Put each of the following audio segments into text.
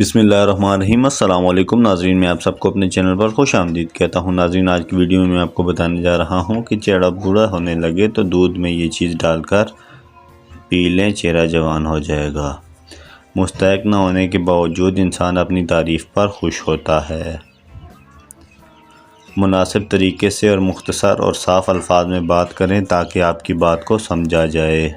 بسم اللہ الرحمن الرحیم۔ السلام علیکم ناظرین، میں آپ سب کو اپنے چینل پر خوش آمدید کہتا ہوں۔ ناظرین، آج کی ویڈیو میں آپ کو بتانے جا رہا ہوں کہ چہرہ بوڑھا ہونے لگے تو دودھ میں یہ چیز ڈال کر پی لیں، چہرہ جوان ہو جائے گا۔ مستحق نہ ہونے کے باوجود انسان اپنی تعریف پر خوش ہوتا ہے۔ مناسب طریقے سے اور مختصر اور صاف الفاظ میں بات کریں تاکہ آپ کی بات کو سمجھا جائے۔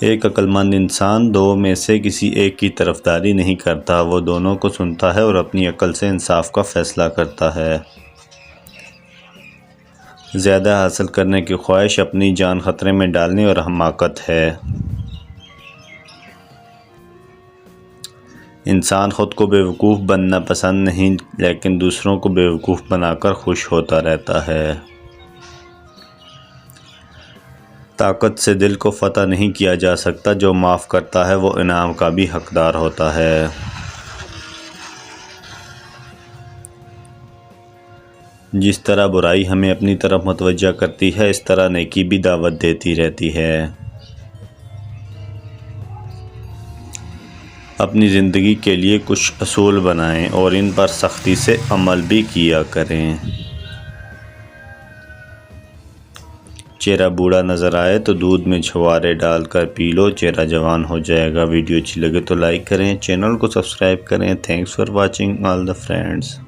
ایک عقل مند انسان دو میں سے کسی ایک کی طرفداری نہیں کرتا، وہ دونوں کو سنتا ہے اور اپنی عقل سے انصاف کا فیصلہ کرتا ہے۔ زیادہ حاصل کرنے کی خواہش اپنی جان خطرے میں ڈالنے اور حماقت ہے۔ انسان خود کو بیوقوف بننا پسند نہیں، لیکن دوسروں کو بیوقوف بنا کر خوش ہوتا رہتا ہے۔ طاقت سے دل کو فتح نہیں کیا جا سکتا، جو معاف کرتا ہے وہ انعام کا بھی حقدار ہوتا ہے۔ جس طرح برائی ہمیں اپنی طرف متوجہ کرتی ہے، اس طرح نیکی بھی دعوت دیتی رہتی ہے۔ اپنی زندگی کے لیے کچھ اصول بنائیں اور ان پر سختی سے عمل بھی کیا کریں۔ چہرہ بوڑھا نظر آئے تو دودھ میں چھوارے ڈال کر پی لو، چہرہ جوان ہو جائے گا۔ ویڈیو اچھی لگے تو لائک کریں، چینل کو سبسکرائب کریں۔ Thanks for watching all the friends.